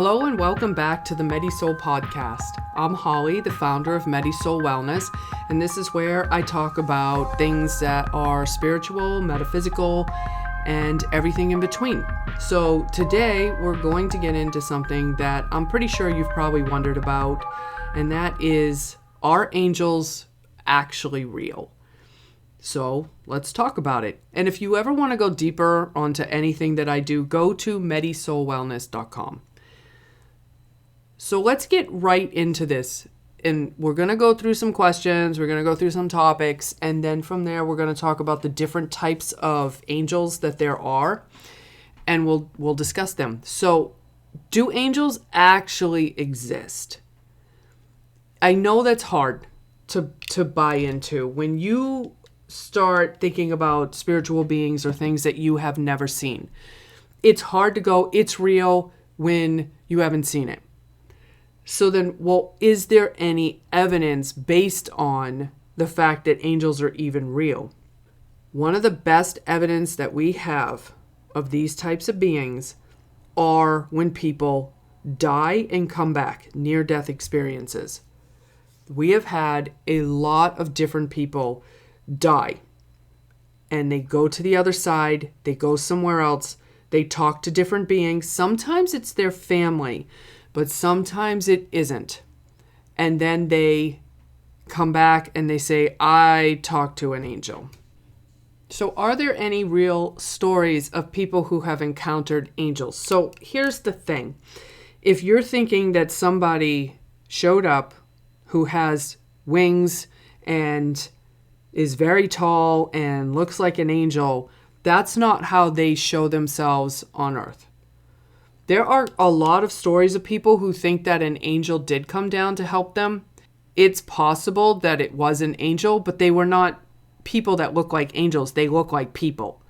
Hello and welcome back to the MediSoul podcast. I'm Holly, the founder of MediSoul Wellness, and this is where I talk about things that are spiritual, metaphysical, and everything in between. So today we're going to get into something that I'm pretty sure you've probably wondered about, and that is, are angels actually real? So let's talk about it. And if you ever want to go deeper onto anything that I do, go to MediSoulWellness.com. So let's get right into this. And we're going to go through some questions, we're going to go through some topics, and then from there we're going to talk about the different types of angels that there are, and we'll discuss them. So, do angels actually exist? I know that's hard to buy into when you start thinking about spiritual beings or things that you have never seen. It's hard to go, it's real, when you haven't seen it. So then, well, is there any evidence based on the fact that angels are even real? One of the best evidence that we have of these types of beings are when people die and come back, near-death experiences. We have had a lot of different people die, and they go to the other side, they go somewhere else, they talk to different beings. Sometimes it's their family, but sometimes it isn't. And then they come back and they say, I talked to an angel. So are there any real stories of people who have encountered angels? So here's the thing. If you're thinking that somebody showed up who has wings and is very tall and looks like an angel, that's not how they show themselves on earth. There are a lot of stories of people who think that an angel did come down to help them. It's possible that it was an angel, but they were not people that look like angels. They look like people.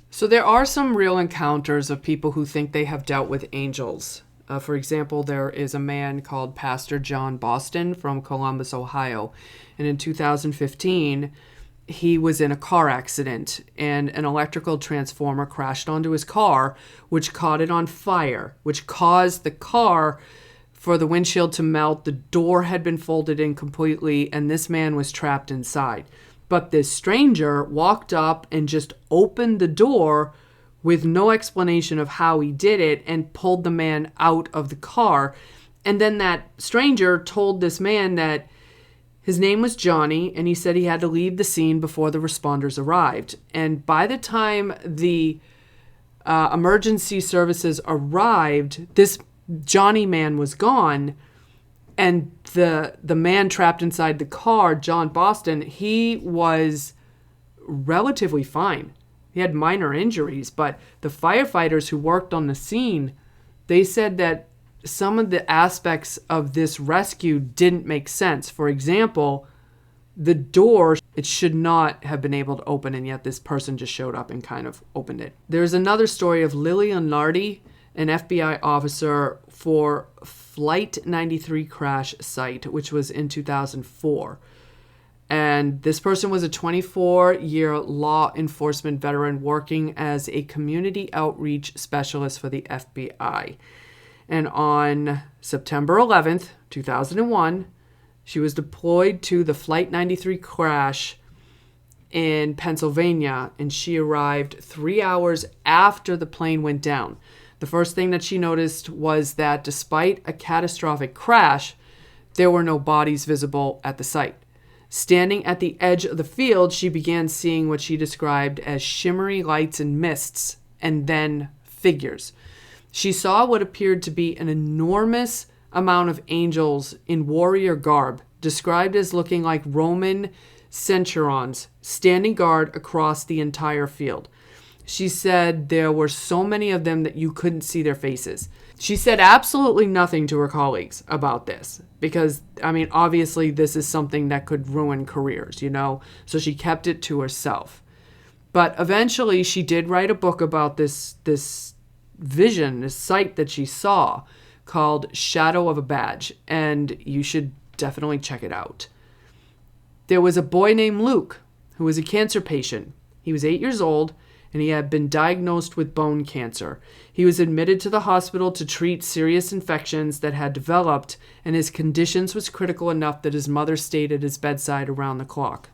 So there are some real encounters of people who think they have dealt with angels. For example, there is a man called Pastor John Boston from Columbus, Ohio. And in 2015, he was in a car accident and an electrical transformer crashed onto his car, which caught it on fire, which caused the car for the windshield to melt. The door had been folded in completely, and this man was trapped inside. But this stranger walked up and just opened the door with no explanation of how he did it and pulled the man out of the car. And then that stranger told this man that his name was Johnny, and he said he had to leave the scene before the responders arrived. And by the time the emergency services arrived, this Johnny man was gone, and the man trapped inside the car, John Boston, he was relatively fine. He had minor injuries, but the firefighters who worked on the scene, they said that some of the aspects of this rescue didn't make sense. For example, the door, it should not have been able to open, and yet this person just showed up and kind of opened it. There's another story of Lillian Lardy, an FBI officer for Flight 93 crash site, which was in 2004. And this person was a 24-year law enforcement veteran working as a community outreach specialist for the FBI. And on September 11th, 2001, she was deployed to the Flight 93 crash in Pennsylvania, and she arrived 3 hours after the plane went down. The first thing that she noticed was that despite a catastrophic crash, there were no bodies visible at the site. Standing at the edge of the field, she began seeing what she described as shimmery lights and mists, and then figures. She saw what appeared to be an enormous amount of angels in warrior garb, described as looking like Roman centurions, standing guard across the entire field. She said there were so many of them that you couldn't see their faces. She said absolutely nothing to her colleagues about this because, obviously this is something that could ruin careers, so she kept it to herself. But eventually she did write a book about this vision, this sight that she saw called Shadow of a Badge, and you should definitely check it out. There was a boy named Luke who was a cancer patient. He was 8 years old, and he had been diagnosed with bone cancer. He was admitted to the hospital to treat serious infections that had developed, and his conditions was critical enough that his mother stayed at his bedside around the clock.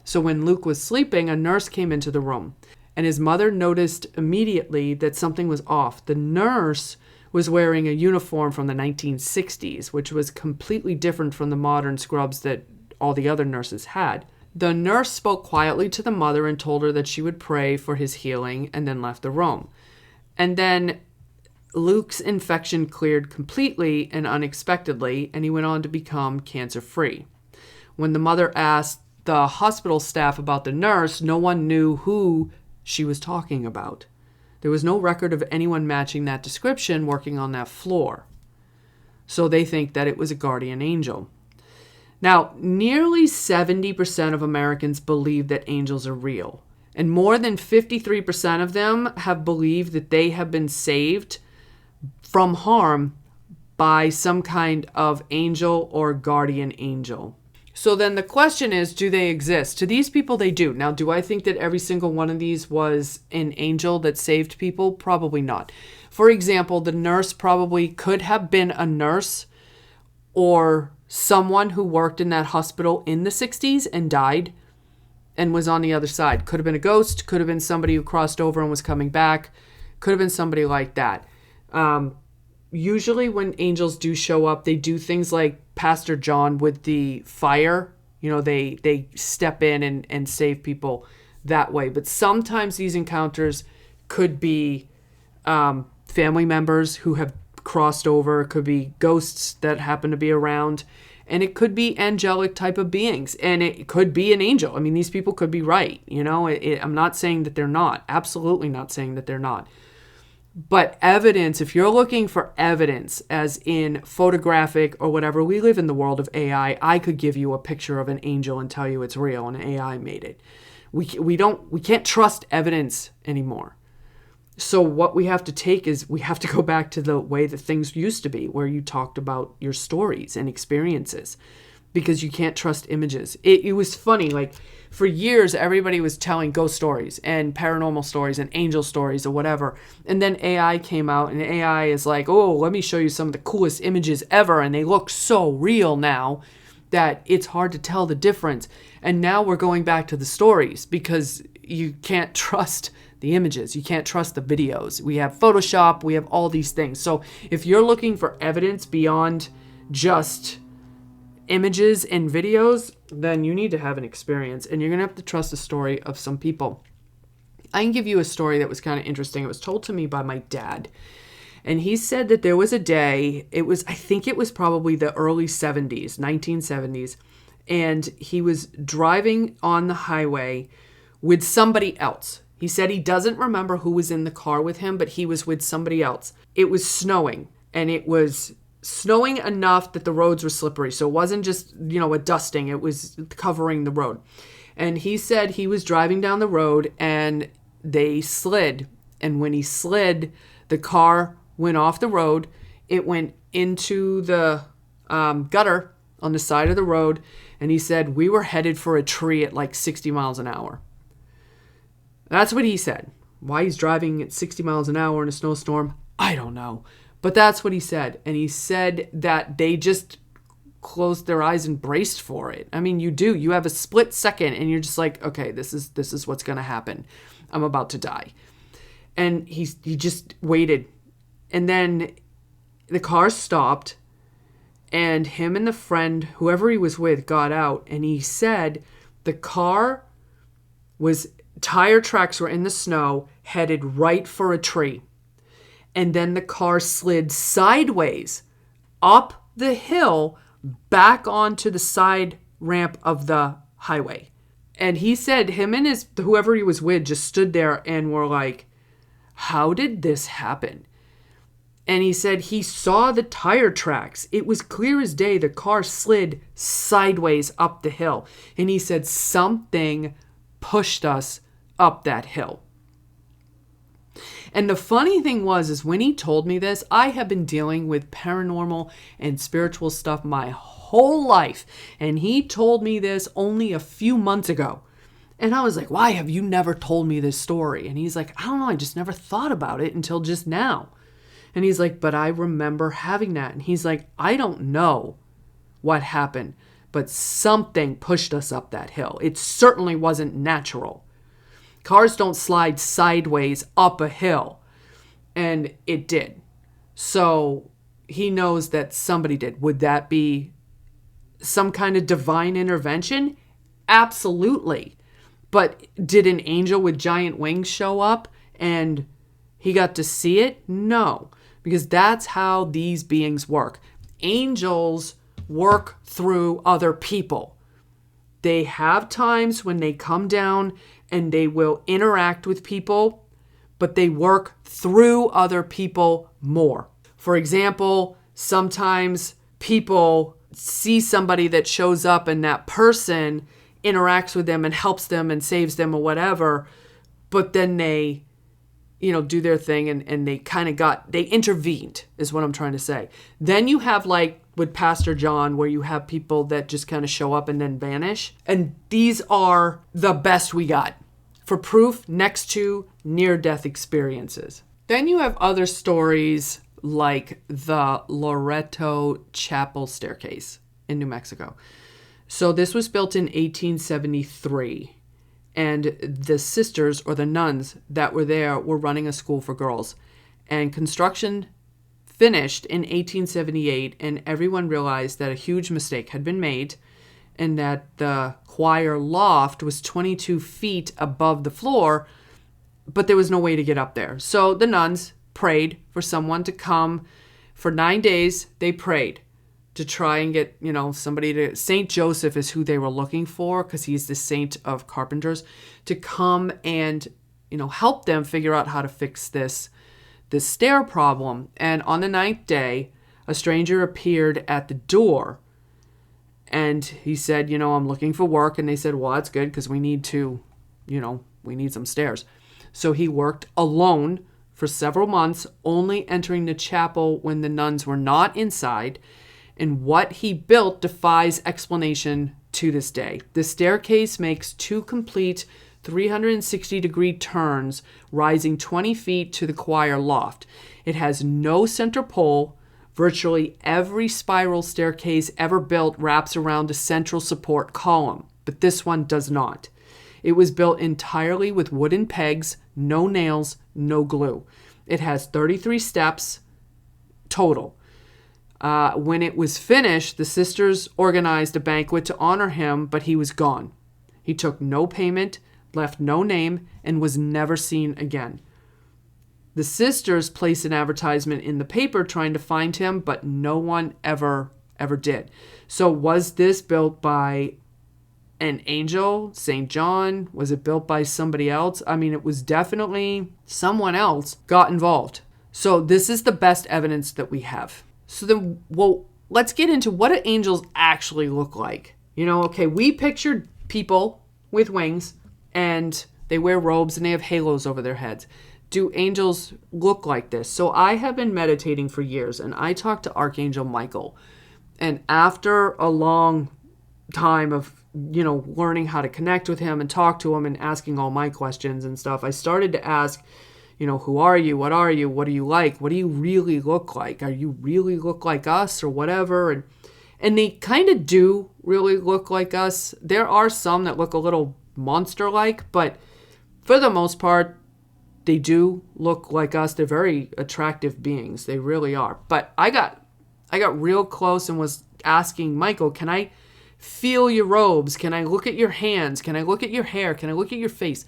So when Luke was sleeping, a nurse came into the room, and his mother noticed immediately that something was off. The nurse was wearing a uniform from the 1960s, which was completely different from the modern scrubs that all the other nurses had. The nurse spoke quietly to the mother and told her that she would pray for his healing, and then left the room. And then Luke's infection cleared completely and unexpectedly, and he went on to become cancer-free. When the mother asked the hospital staff about the nurse, no one knew who she was talking about. There was no record of anyone matching that description working on that floor. So they think that it was a guardian angel. Now, nearly 70% of Americans believe that angels are real. And more than 53% of them have believed that they have been saved from harm by some kind of angel or guardian angel. So then the question is, do they exist? To these people, they do. Now, do I think that every single one of these was an angel that saved people? Probably not. For example, the nurse probably could have been a nurse or someone who worked in that hospital in the 60s and died and was on the other side. Could have been a ghost, could have been somebody who crossed over and was coming back, could have been somebody like that. Usually when angels do show up, they do things like Pastor John with the fire. You know, they step in and save people that way. But sometimes these encounters could be family members who have crossed over. It could be ghosts that happen to be around. And it could be angelic type of beings. And it could be an angel. I mean, these people could be right. You know, I'm not saying that they're not. Absolutely not saying that they're not. But evidence, if you're looking for evidence, as in photographic or whatever, we live in the world of AI. I could give you a picture of an angel and tell you it's real and AI made it. We can't trust evidence anymore. So what we have to take is we have to go back to the way that things used to be, where you talked about your stories and experiences, because you can't trust images. It was funny, like for years, everybody was telling ghost stories and paranormal stories and angel stories or whatever. And then AI came out, and AI is like, oh, let me show you some of the coolest images ever. And they look so real now that it's hard to tell the difference. And now we're going back to the stories because you can't trust the images. You can't trust the videos. We have Photoshop. We have all these things. So if you're looking for evidence beyond just images and videos, then you need to have an experience, and you're going to have to trust the story of some people. I can give you a story that was kind of interesting. It was told to me by my dad, and he said that there was a day, I think it was probably the early 70s, 1970s, and he was driving on the highway with somebody else. He said he doesn't remember who was in the car with him, but he was with somebody else. It was snowing, and it was snowing enough that the roads were slippery. So it wasn't just, a dusting. It was covering the road. And he said he was driving down the road and they slid. And when he slid, the car went off the road. It went into the gutter on the side of the road. And he said, we were headed for a tree at like 60 miles an hour. That's what he said. Why he's driving at 60 miles an hour in a snowstorm, I don't know. But that's what he said. And he said that they just closed their eyes and braced for it. I mean, you do. You have a split second and you're just like, okay, this is what's going to happen. I'm about to die. And he just waited. And then the car stopped, and him and the friend, whoever he was with, got out. And he said the car tire tracks were in the snow, headed right for a tree. And then the car slid sideways up the hill back onto the side ramp of the highway. And he said him and whoever he was with just stood there and were like, how did this happen? And he said he saw the tire tracks. It was clear as day. The car slid sideways up the hill. And he said something pushed us up that hill. And the funny thing is when he told me this, I have been dealing with paranormal and spiritual stuff my whole life. And he told me this only a few months ago. And I was like, why have you never told me this story? And he's like, I don't know. I just never thought about it until just now. And he's like, but I remember having that. And he's like, I don't know what happened, but something pushed us up that hill. It certainly wasn't natural. Cars don't slide sideways up a hill. And it did. So he knows that somebody did. Would that be some kind of divine intervention? Absolutely. But did an angel with giant wings show up and he got to see it? No, because that's how these beings work. Angels work through other people. They have times when they come down and they will interact with people, but they work through other people more. For example, sometimes people see somebody that shows up and that person interacts with them and helps them and saves them or whatever, but then they, do their thing and they kind of they intervened is what I'm trying to say. Then you have like with Pastor John where you have people that just kind of show up and then vanish. And these are the best we got for proof next to near-death experiences. Then you have other stories like the Loreto Chapel staircase in New Mexico. So this was built in 1873, and the sisters or the nuns that were there were running a school for girls. And construction finished in 1878, and everyone realized that a huge mistake had been made and that the choir loft was 22 feet above the floor, but there was no way to get up there. So the nuns prayed for someone to come. For 9 days, they prayed to try and get, somebody to... St. Joseph is who they were looking for because he's the saint of carpenters, to come and, help them figure out how to fix this stair problem. And on the 9th day, a stranger appeared at the door and he said, I'm looking for work. And they said, well, that's good because we need some stairs. So he worked alone for several months, only entering the chapel when the nuns were not inside. And what he built defies explanation to this day. The staircase makes 2 complete 360-degree turns, rising 20 feet to the choir loft. It has no center pole. Virtually every spiral staircase ever built wraps around a central support column, but this one does not. It was built entirely with wooden pegs, no nails, no glue. It has 33 steps total. When it was finished, the sisters organized a banquet to honor him, but he was gone. He took no payment, left no name, and was never seen again. The sisters placed an advertisement in the paper trying to find him, but no one ever did. So was this built by an angel, St. John? Was it built by somebody else? I mean, it was definitely someone else got involved. So this is the best evidence that we have. So then, let's get into what do angels actually look like. We pictured people with wings and they wear robes and they have halos over their heads. Do angels look like this? So I have been meditating for years and I talked to Archangel Michael. And after a long time of, learning how to connect with him and talk to him and asking all my questions and stuff, I started to ask, who are you? What are you? What are you like? What do you really look like? Are you really look like us or whatever? And they kind of do really look like us. There are some that look a little monster-like, but for the most part, they do look like us. They're very attractive beings. They really are. But I got real close and was asking Michael, can I feel your robes? Can I look at your hands? Can I look at your hair? Can I look at your face?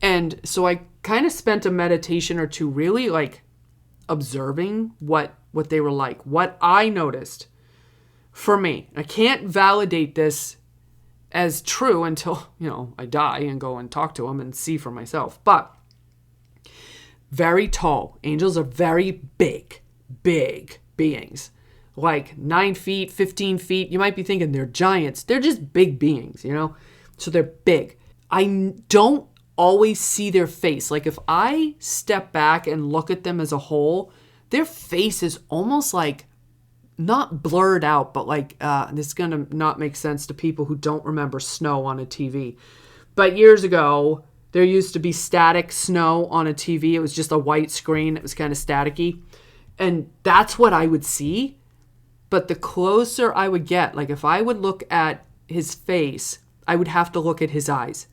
And so I kind of spent a meditation or two really like observing what they were like, what I noticed for me. I can't validate this as true until, I die and go and talk to them and see for myself. But very tall. Angels are very big beings. Like 9 feet, 15 feet. You might be thinking they're giants. They're just big beings, So they're big. I don't always see their face. Like if I step back and look at them as a whole, their face is almost like not blurred out, but like this is going to not make sense to people who don't remember snow on a TV. But years ago, there used to be static snow on a TV. It was just a white screen. It was kind of staticky. And that's what I would see. But the closer I would get, like if I would look at his face, I would have to look at his eyes.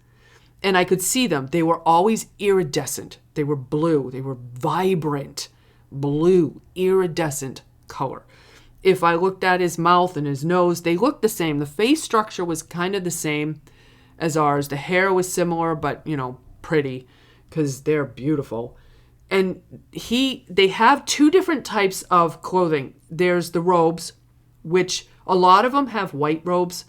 And I could see them. They were always iridescent. They were blue. They were vibrant blue, iridescent color. If I looked at his mouth and his nose, they looked the same. The face structure was kind of the same as ours. The hair was similar, but, pretty because they're beautiful. And they have two different types of clothing. There's the robes, which a lot of them have white robes.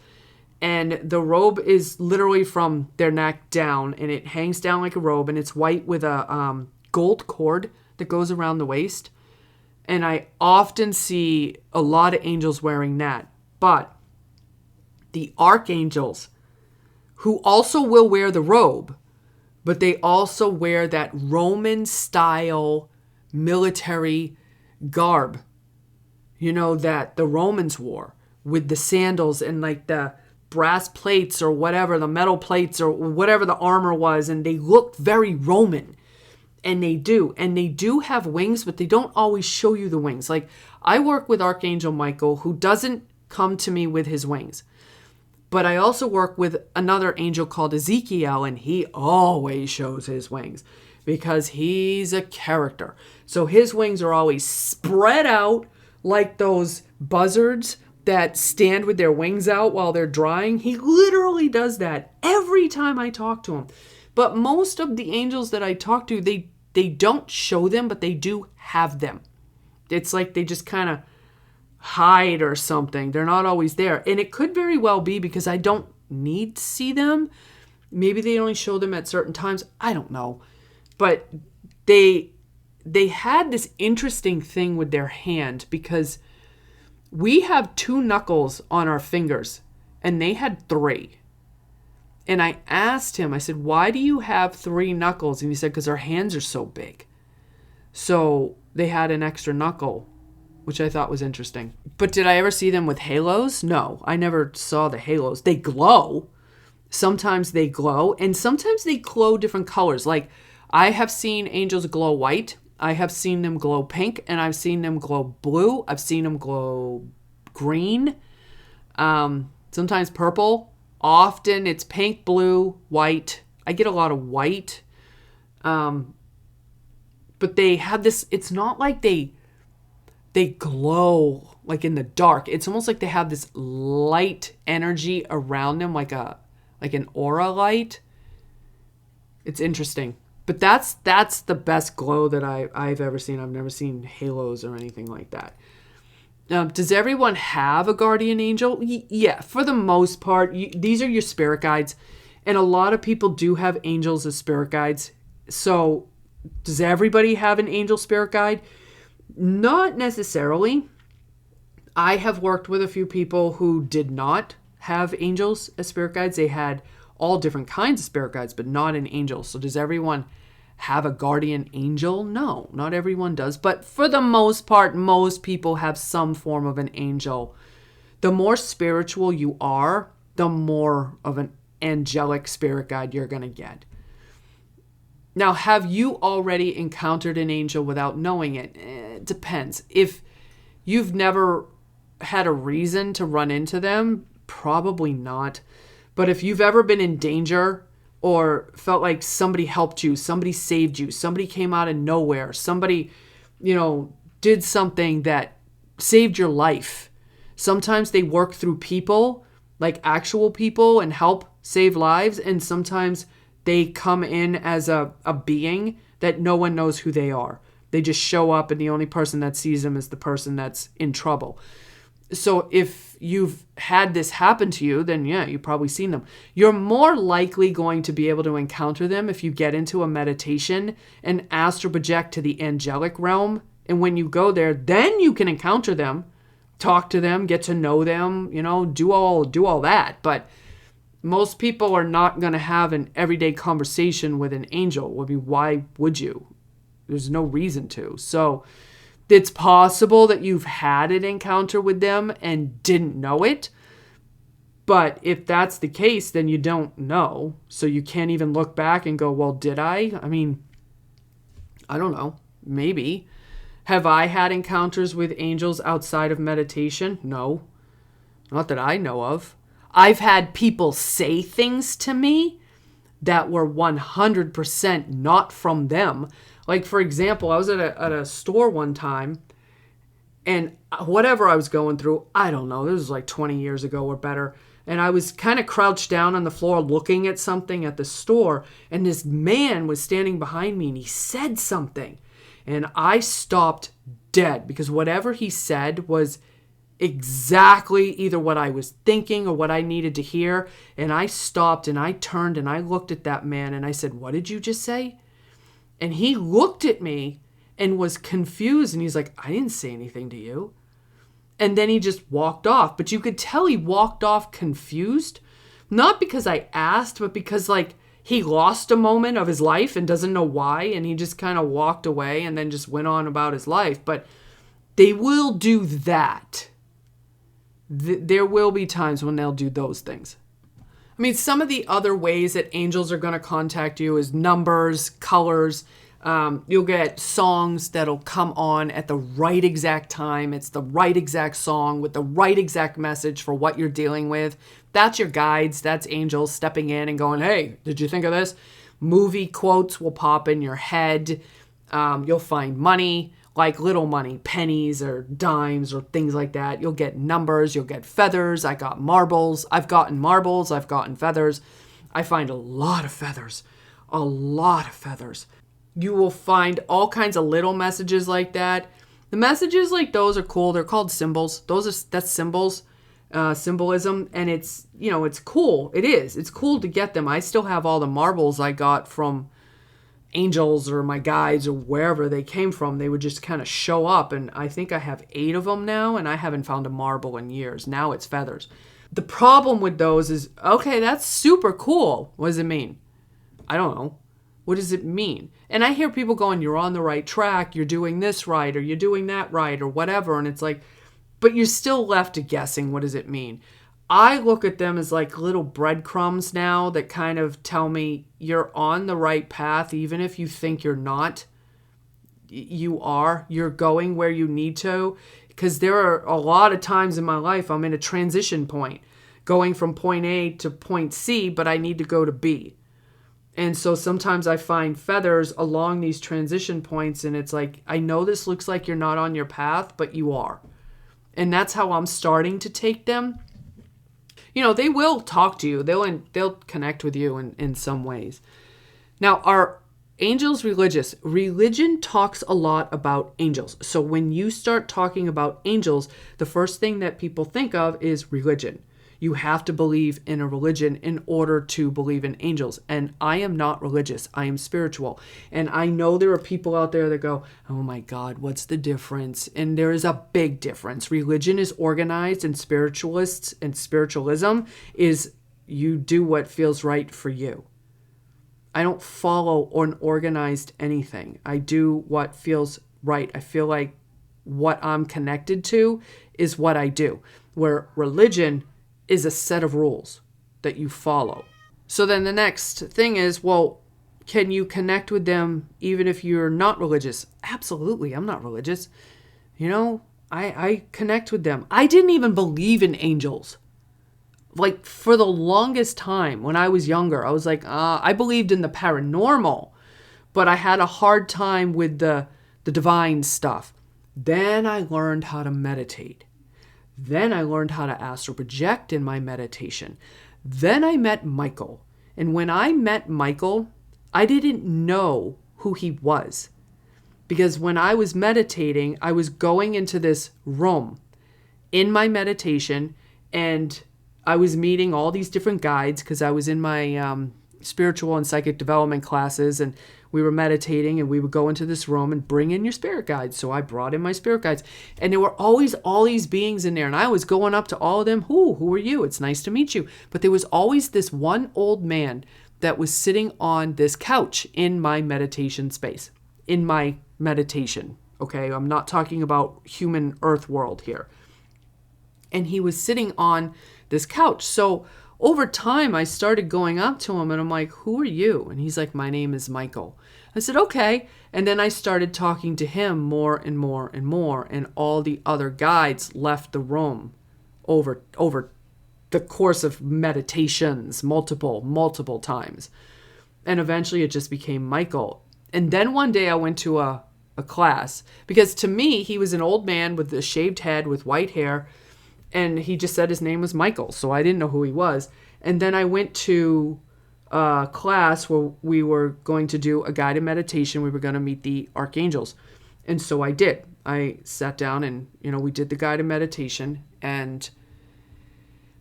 And the robe is literally from their neck down, and it hangs down like a robe, and it's white with a gold cord that goes around the waist. And I often see a lot of angels wearing that. But the archangels, who also will wear the robe, but they also wear that Roman-style military garb, that the Romans wore, with the sandals and like the brass plates or whatever, the metal plates or whatever the armor was, and they looked very Roman. And they do have wings, but they don't always show you the wings. Like, I work with Archangel Michael, who doesn't come to me with his wings. But I also work with another angel called Ezekiel, and he always shows his wings because he's a character. So his wings are always spread out like those buzzards that stand with their wings out while they're drying. He literally does that every time I talk to him. But most of the angels that I talk to, they don't show them, but they do have them. It's like they just kind of hide or something. They're not always there. And it could very well be because I don't need to see them. Maybe they only show them at certain times. I don't know. But they had this interesting thing with their hand because we have 2 knuckles on our fingers, and they had 3. And I asked him, I said, why do you have 3 knuckles? And he said, because our hands are so big. So they had an extra knuckle, which I thought was interesting. But did I ever see them with halos? No, I never saw the halos. They glow. Sometimes they glow, and sometimes they glow different colors. Like, I have seen angels glow white. I have seen them glow pink, and I've seen them glow blue. I've seen them glow green, sometimes purple. Often it's pink, blue, white. I get a lot of white. But they have this, it's not like they glow like in the dark. It's almost like they have this light energy around them, like an aura light. It's interesting. But that's the best glow that I've ever seen. I've never seen halos or anything like that. Does everyone have a guardian angel? Yeah, for the most part. These are your spirit guides. And a lot of people do have angels as spirit guides. So does everybody have an angel spirit guide? Not necessarily. I have worked with a few people who did not have angels as spirit guides. They had all different kinds of spirit guides, but not an angel. So does everyone have a guardian angel? No, not everyone does. But for the most part, most people have some form of an angel. The more spiritual you are, the more of an angelic spirit guide you're going to get. Now, have you already encountered an angel without knowing it? It depends. If you've never had a reason to run into them, probably not. But if you've ever been in danger or felt like somebody helped you, somebody saved you, somebody came out of nowhere, somebody, did something that saved your life. Sometimes they work through people, like actual people, and help save lives. And sometimes they come in as a being that no one knows who they are. They just show up, and the only person that sees them is the person that's in trouble. So if you've had this happen to you, then yeah, you've probably seen them. You're more likely going to be able to encounter them if you get into a meditation and astral project to the angelic realm. And when you go there, then you can encounter them, talk to them, get to know them, do all that. But most people are not going to have an everyday conversation with an angel. I mean, why would you? There's no reason to. So it's possible that you've had an encounter with them and didn't know it. But if that's the case, then you don't know. So you can't even look back and go, well, did I? I mean, I don't know. Maybe. Have I had encounters with angels outside of meditation? No. Not that I know of. I've had people say things to me that were 100% not from them. Like, for example, I was at a store one time, and whatever I was going through, I don't know, this was like 20 years ago or better, and I was kind of crouched down on the floor looking at something at the store, and this man was standing behind me, and he said something, and I stopped dead, because whatever he said was exactly either what I was thinking or what I needed to hear. And I stopped and I turned and I looked at that man and I said, "What did you just say?" And he looked at me and was confused, and he's like, "I didn't say anything to you." And then he just walked off. But you could tell he walked off confused, not because I asked, but because like he lost a moment of his life and doesn't know why, and he just kind of walked away and then just went on about his life. But they will do that. There will be times when they'll do those things. I mean, some of the other ways that angels are going to contact you is numbers, colors. You'll get songs that'll come on at the right exact time. It's the right exact song with the right exact message for what you're dealing with. That's your guides. That's angels stepping in and going, "Hey, did you think of this?" Movie quotes will pop in your head. You'll find money, like little money, pennies or dimes or things like that. You'll get numbers, you'll get feathers. I got marbles. I've gotten marbles, I've gotten feathers. I find a lot of feathers. A lot of feathers. You will find all kinds of little messages like that. The messages like those are cool. They're called symbols. That's symbols, symbolism, and it's, you know, it's cool. It is. It's cool to get them. I still have all the marbles I got from angels or my guides or wherever they came from. They would just kind of show up, and I think I have 8 of them now, and I haven't found a marble in years. Now it's feathers. The problem with those is, okay, that's super cool. What does it mean? I don't know. What does it mean? And I hear people going, "You're on the right track, you're doing this right, or you're doing that right, or whatever," and it's like, but you're still left to guessing, what does it mean? I look at them as like little breadcrumbs now that kind of tell me you're on the right path, even if you think you're not. You are. You're going where you need to. Because there are a lot of times in my life I'm in a transition point, going from point A to point C, but I need to go to B. And so sometimes I find feathers along these transition points, and it's like, I know this looks like you're not on your path, but you are. And that's how I'm starting to take them. You know, they will talk to you. They'll connect with you in some ways. Now, are angels religious? Religion talks a lot about angels. So when you start talking about angels, the first thing that people think of is religion. You have to believe in a religion in order to believe in angels. And I am not religious. I am spiritual. And I know there are people out there that go, "Oh my God, what's the difference?" And there is a big difference. Religion is organized, and spiritualists and spiritualism is you do what feels right for you. I don't follow an organized anything. I do what feels right. I feel like what I'm connected to is what I do. Where religion is a set of rules that you follow. So then the next thing is, well, can you connect with them even if you're not religious? Absolutely, I'm not religious. You know, I connect with them. I didn't even believe in angels. Like, for the longest time when I was younger, I was like, I believed in the paranormal, but I had a hard time with the divine stuff. Then I learned how to meditate. Then I learned how to astral project in my meditation. Then I met Michael. And when I met Michael, I didn't know who he was. Because when I was meditating, I was going into this room in my meditation, and I was meeting all these different guides because I was in my spiritual and psychic development classes, and we were meditating, and we would go into this room and bring in your spirit guides. So I brought in my spirit guides, and there were always all these beings in there, and I was going up to all of them. Who are you? It's nice to meet you. But there was always this one old man that was sitting on this couch in my meditation space, in my meditation. Okay, I'm not talking about human earth world here. And he was sitting on this couch. So over time, I started going up to him and I'm like, who are you? And he's like, my name is Michael. I said, okay. And then I started talking to him more and more and more. And all the other guides left the room over the course of meditations, multiple times. And eventually it just became Michael. And then one day I went to a class, because to me, he was an old man with a shaved head with white hair. And he just said his name was Michael. So I didn't know who he was. And then I went to a class where we were going to do a guided meditation. We were going to meet the archangels. And so I did. I sat down and, we did the guided meditation. And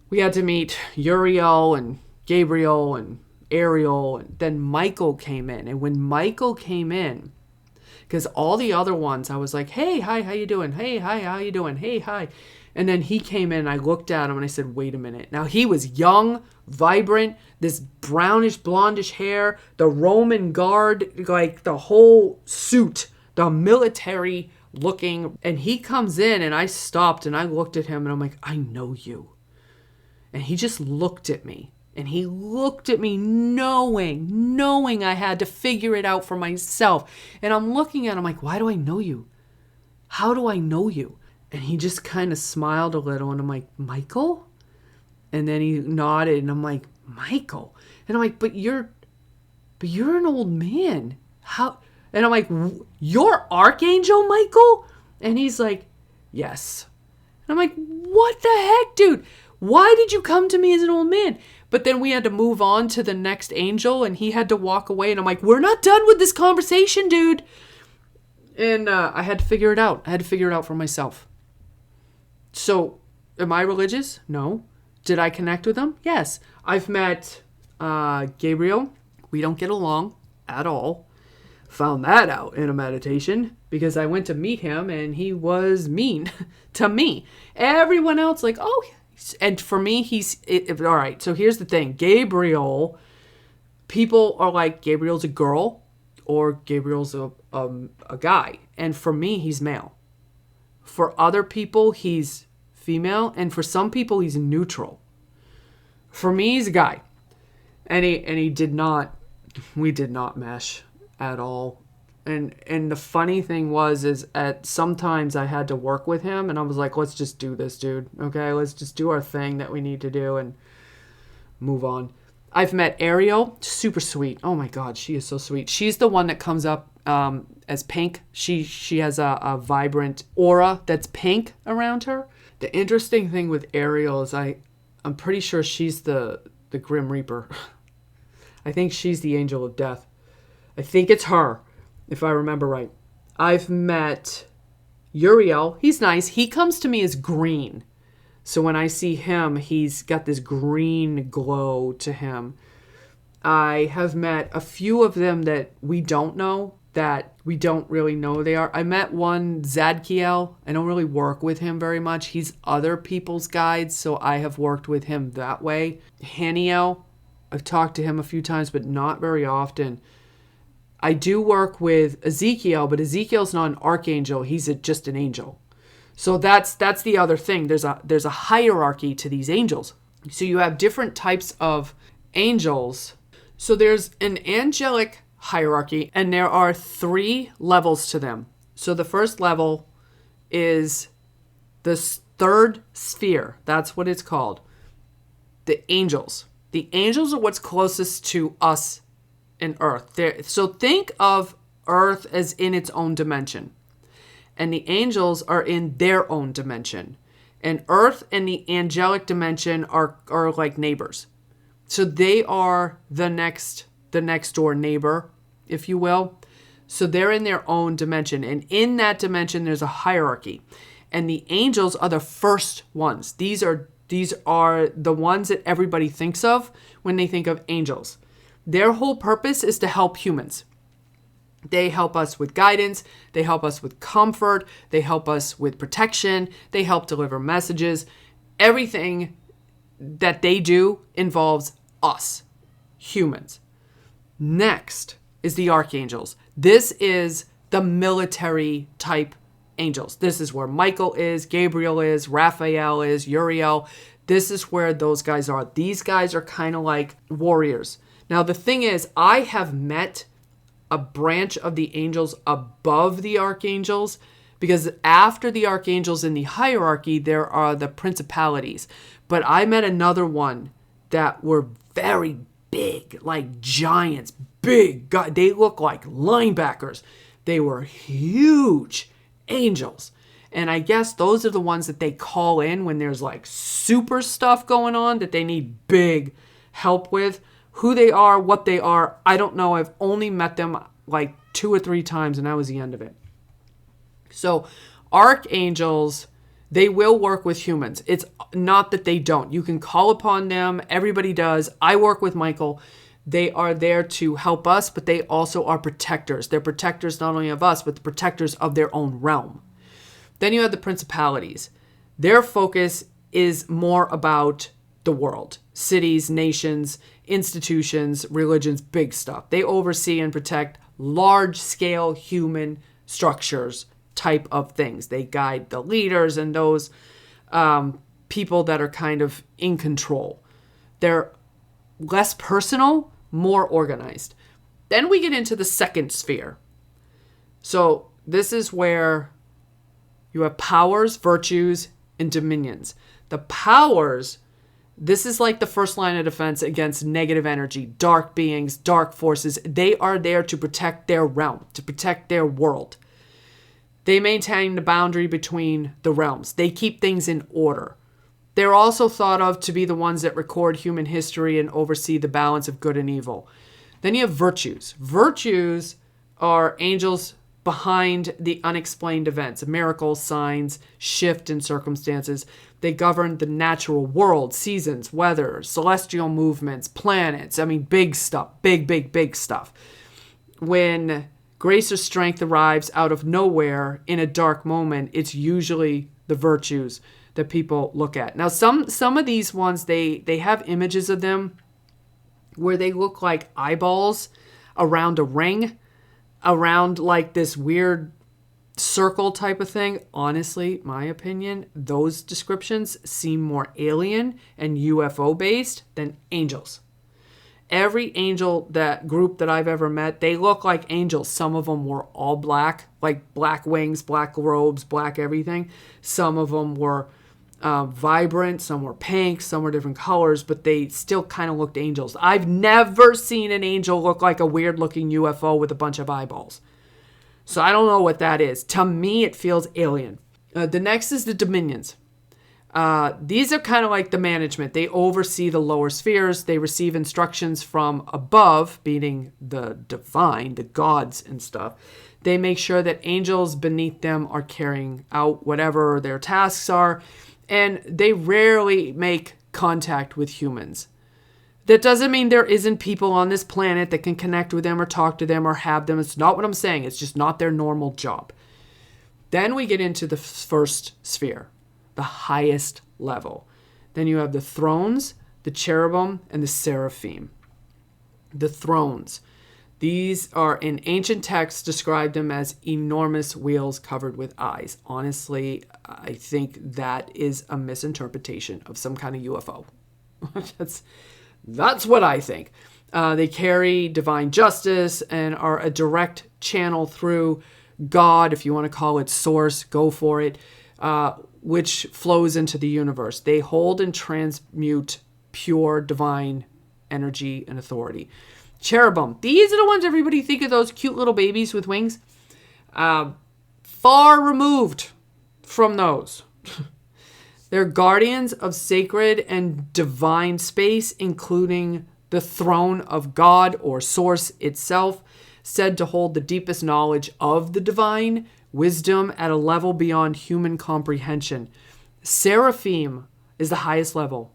we had to meet Uriel and Gabriel and Ariel. And then Michael came in. And when Michael came in, because all the other ones, I was like, hey, hi, how you doing? Hey, hi, how you doing? Hey, hi. And then he came in, I looked at him and I said, wait a minute. Now he was young, vibrant, this brownish, blondish hair, the Roman guard, like the whole suit, the military looking. And he comes in and I stopped and I looked at him and I'm like, I know you. And he just looked at me. And he looked at me knowing I had to figure it out for myself. And I'm looking at him like, why do I know you? How do I know you? And he just kind of smiled a little and I'm like, Michael? And then he nodded and I'm like, Michael? And I'm like, but you're an old man. How? And I'm like, you're Archangel Michael? And he's like, yes. And I'm like, what the heck, dude? Why did you come to me as an old man? But then we had to move on to the next angel and he had to walk away. And I'm like, we're not done with this conversation, dude. And I had to figure it out. I had to figure it out for myself. So, am I religious? No. Did I connect with him? Yes. I've met Gabriel. We don't get along at all. Found that out in a meditation because I went to meet him and he was mean to me. Everyone else like, oh, and for me, all right. So here's the thing. Gabriel, people are like, Gabriel's a girl or Gabriel's a guy. And for me, he's male. For other people, he's female. And for some people, he's neutral. For me, he's a guy. And we did not mesh at all. And the funny thing is sometimes I had to work with him and I was like, let's just do this, dude. Okay, let's just do our thing that we need to do and move on. I've met Ariel, super sweet. Oh my God, she is so sweet. She's the one that comes up as pink. She has a vibrant aura that's pink around her. The interesting thing with Ariel is I'm pretty sure she's the Grim Reaper. I think she's the angel of death. I think it's her, if I remember right. I've met Uriel. He's nice. He comes to me as green. So when I see him, he's got this green glow to him. I have met a few of them that we don't know, that we don't really know they are. I met one, Zadkiel. I don't really work with him very much. He's other people's guides, so I have worked with him that way. Haniel, I've talked to him a few times, but not very often. I do work with Ezekiel, but Ezekiel's not an archangel. He's just an angel. So that's the other thing. There's a hierarchy to these angels. So you have different types of angels. So there's an angelic hierarchy, and there are 3 levels to them. So the first level is the 3rd sphere. That's what it's called. The angels. The angels are what's closest to us in Earth. So think of Earth as in its own dimension. And the angels are in their own dimension. And Earth and the angelic dimension are like neighbors. So they are the next door neighbor, if you will. So they're in their own dimension. And in that dimension, there's a hierarchy. And the angels are the first ones. These are the ones that everybody thinks of when they think of angels. Their whole purpose is to help humans. They help us with guidance. They help us with comfort. They help us with protection. They help deliver messages. Everything that they do involves us, humans. Next is the archangels. This is the military type angels. This is where Michael is, Gabriel is, Raphael is, Uriel. This is where those guys are. These guys are kind of like warriors. Now, the thing is, I have met a branch of the angels above the archangels, because after the archangels in the hierarchy, there are the principalities. But I met another one that were very big, like giants, big. God, they look like linebackers. They were huge angels. And I guess those are the ones that they call in when there's like super stuff going on that they need big help with. Who they are, what they are, I don't know. I've only met them like 2 or 3 times, and that was the end of it. So archangels, they will work with humans. It's not that they don't. You can call upon them. Everybody does. I work with Michael. They are there to help us, but they also are protectors. They're protectors not only of us, but the protectors of their own realm. Then you have the principalities. Their focus is more about the world, cities, nations, institutions, religions, big stuff. They oversee and protect large-scale human structures type of things. They guide the leaders and those people that are kind of in control. They're less personal, more organized. Then we get into the second sphere. So this is where you have powers, virtues, and dominions. The powers, this is like the first line of defense against negative energy, dark beings, dark forces. They are there to protect their realm, to protect their world. They maintain the boundary between the realms. They keep things in order. They're also thought of to be the ones that record human history and oversee the balance of good and evil. Then you have virtues. Virtues are angels behind the unexplained events, miracles, signs, shift in circumstances. They govern the natural world, seasons, weather, celestial movements, planets. I mean, big stuff, big stuff. When grace or strength arrives out of nowhere in a dark moment, it's usually the virtues that people look at. Now, some of these ones, they have images of them where they look like eyeballs around a ring, around like this weird circle type of thing. Honestly, my opinion, those descriptions seem more alien and UFO based than angels. Every angel group that I've ever met, they look like angels. Some of them were all black, like black wings, black robes, black everything. Some of them were vibrant, some were pink, some were different colors, but they still kind of looked angels. I've never seen an angel look like a weird looking UFO with a bunch of eyeballs. So I don't know what that is. To me, it feels alien. The next is the dominions. These are kind of like the management. They oversee the lower spheres. They receive instructions from above, meaning the divine, the gods and stuff. They make sure that angels beneath them are carrying out whatever their tasks are. And they rarely make contact with humans. That doesn't mean there isn't people on this planet that can connect with them or talk to them or have them. It's not what I'm saying. It's just not their normal job. Then we get into the first sphere, the highest level. Then you have the thrones, the cherubim, and the seraphim. The thrones. These are, in ancient texts, described them as enormous wheels covered with eyes. Honestly, I think that is a misinterpretation of some kind of UFO. That's what I think. They carry divine justice and are a direct channel through God, if you want to call it source, go for it, which flows into the universe. They hold and transmute pure divine energy and authority. Cherubim. These are the ones everybody think of, those cute little babies with wings. Far removed from those. They're guardians of sacred and divine space, including the throne of God or source itself, said to hold the deepest knowledge of the divine, wisdom at a level beyond human comprehension. Seraphim is the highest level.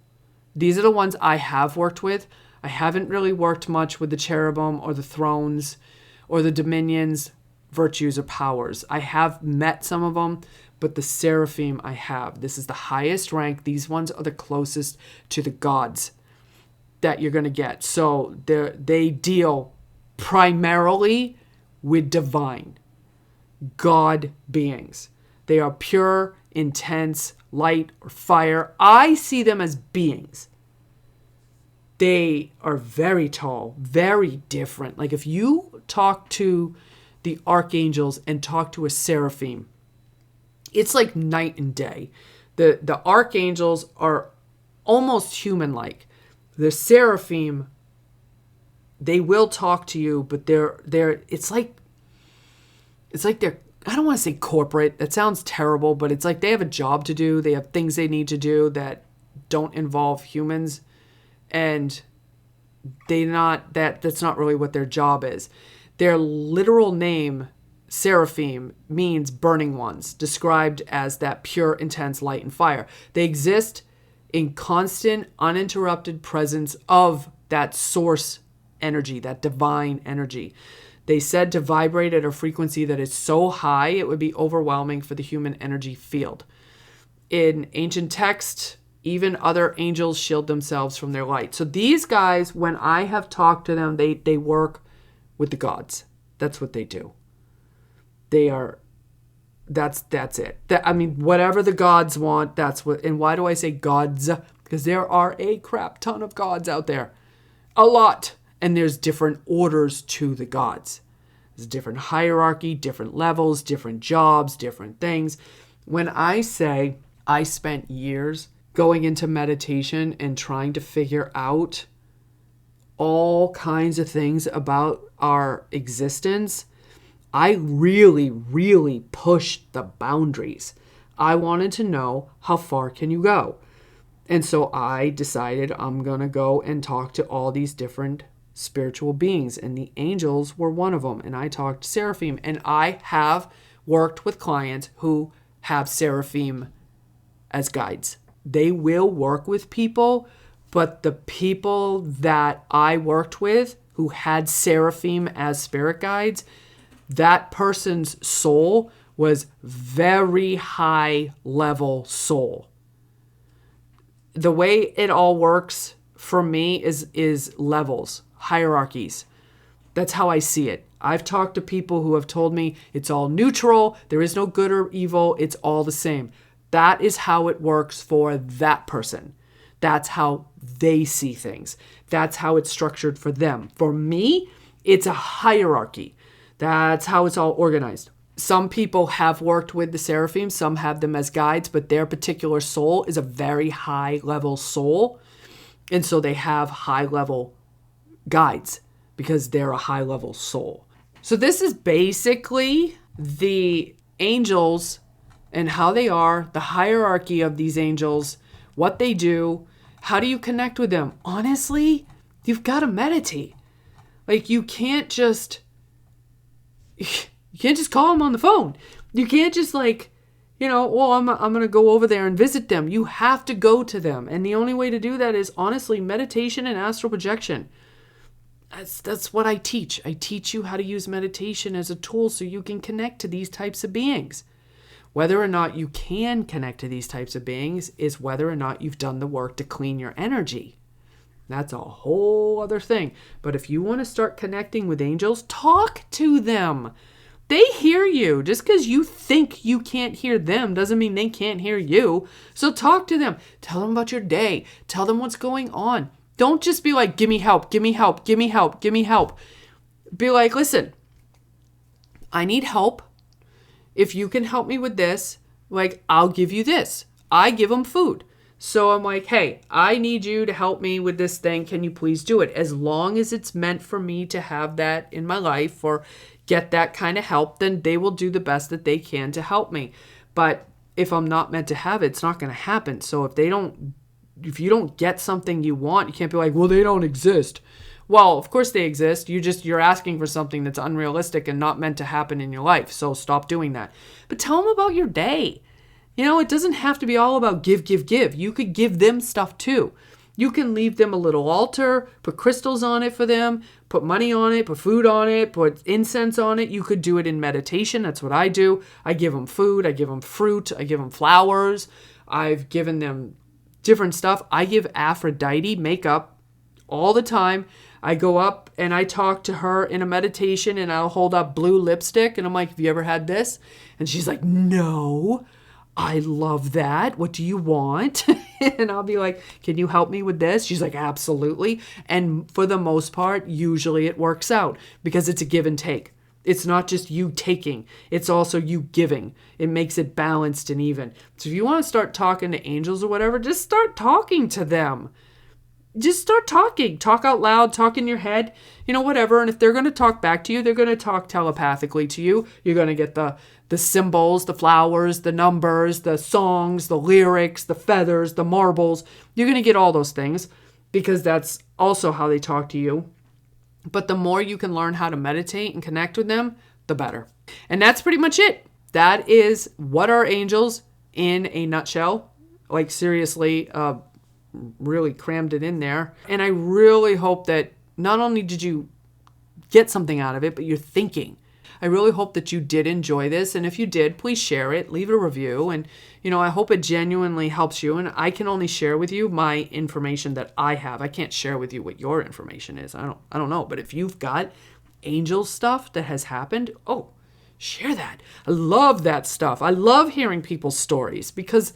These are the ones I have worked with. I haven't really worked much with the cherubim or the thrones or the dominions, virtues, or powers. I have met some of them, but the seraphim I have. This is the highest rank. These ones are the closest to the gods that you're going to get. So they deal primarily with divine God beings. They are pure, intense, light, or fire. I see them as beings. They are very tall, very different. Like if you talk to the archangels and talk to a seraphim, it's like night and day. The archangels are almost human-like. The seraphim, they will talk to you, but it's like they're, I don't want to say corporate. That sounds terrible, but it's like they have a job to do. They have things they need to do that don't involve humans, and that's not really what their job is. Their literal name, Seraphim, means burning ones, described as that pure, intense light and fire. They exist in constant, uninterrupted presence of that source energy, that divine energy. They said to vibrate at a frequency that is so high, it would be overwhelming for the human energy field. In ancient texts, even other angels shield themselves from their light. So these guys, when I have talked to them, they work with the gods. That's what they do. That's it. Whatever the gods want, that's what. And why do I say gods? Because there are a crap ton of gods out there. A lot. And there's different orders to the gods. There's different hierarchy, different levels, different jobs, different things. When I say I spent years going into meditation and trying to figure out all kinds of things about our existence, I really, really pushed the boundaries. I wanted to know, how far can you go? And so I decided I'm going to go and talk to all these different spiritual beings, and the angels were one of them. And I talked to Seraphim, and I have worked with clients who have Seraphim as guides. They will work with people, but the people that I worked with who had Seraphim as spirit guides, that person's soul was very high level soul. The way it all works for me is levels, hierarchies. That's how I see it. I've talked to people who have told me it's all neutral, there is no good or evil, it's all the same. That is how it works for that person. That's how they see things. That's how it's structured for them. For me, it's a hierarchy. That's how it's all organized. Some people have worked with the Seraphim, some have them as guides, but their particular soul is a very high level soul. And so they have high level guides because they're a high level soul. So this is basically the angels and how they are, the hierarchy of these angels, what they do. How do you connect with them? Honestly, you've got to meditate. Like you can't just call them on the phone. You can't just I'm going to go over there and visit them. You have to go to them. And the only way to do that is honestly meditation and astral projection. That's what I teach. I teach you how to use meditation as a tool so you can connect to these types of beings. Whether or not you can connect to these types of beings is whether or not you've done the work to clean your energy. That's a whole other thing. But if you want to start connecting with angels, talk to them. They hear you. Just because you think you can't hear them doesn't mean they can't hear you. So talk to them. Tell them about your day. Tell them what's going on. Don't just be like, give me help, give me help, give me help, give me help. Be like, listen, I need help. If you can help me with this, I'll give you this. I give them food. So I'm like, hey, I need you to help me with this thing. Can you please do it? As long as it's meant for me to have that in my life or get that kind of help, then they will do the best that they can to help me. But if I'm not meant to have it, it's not going to happen. So if you don't get something you want, you can't be like, well, they don't exist. Well, of course they exist. You're asking for something that's unrealistic and not meant to happen in your life. So stop doing that. But tell them about your day. It doesn't have to be all about give, give, give. You could give them stuff too. You can leave them a little altar, put crystals on it for them, put money on it, put food on it, put incense on it. You could do it in meditation. That's what I do. I give them food. I give them fruit. I give them flowers. I've given them different stuff. I give Aphrodite makeup all the time. I go up and I talk to her in a meditation and I'll hold up blue lipstick and I'm like, have you ever had this? And she's like, no. I love that. What do you want? And I'll be like, can you help me with this? She's like, absolutely. And for the most part, usually it works out because it's a give and take. It's not just you taking, it's also you giving. It makes it balanced and even. So if you want to start talking to angels or whatever, just start talking to them. Just start talking. Talk out loud, talk in your head, whatever. And if they're going to talk back to you, they're going to talk telepathically to you. You're going to get the symbols, the flowers, the numbers, the songs, the lyrics, the feathers, the marbles. You're going to get all those things because that's also how they talk to you. But the more you can learn how to meditate and connect with them, the better. And that's pretty much it. That is what are angels in a nutshell. Like seriously, really crammed it in there. And I really hope that not only did you get something out of it, but you're thinking. I really hope that you did enjoy this. And if you did, please share it, leave a review. And, I hope it genuinely helps you. And I can only share with you my information that I have. I can't share with you what your information is. I don't know. But if you've got angel stuff that has happened, share that. I love that stuff. I love hearing people's stories because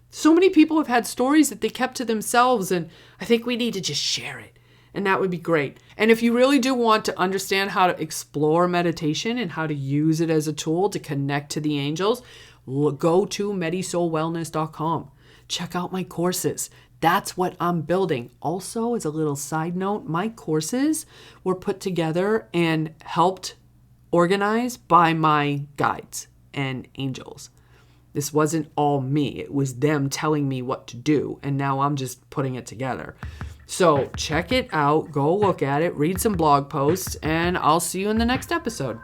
so many people have had stories that they kept to themselves. And I think we need to just share it. And that would be great. And if you really do want to understand how to explore meditation and how to use it as a tool to connect to the angels, go to MediSoulWellness.com. Check out my courses. That's what I'm building. Also, as a little side note, my courses were put together and helped organize by my guides and angels. This wasn't all me. It was them telling me what to do. And now I'm just putting it together. So check it out, go look at it, read some blog posts, and I'll see you in the next episode.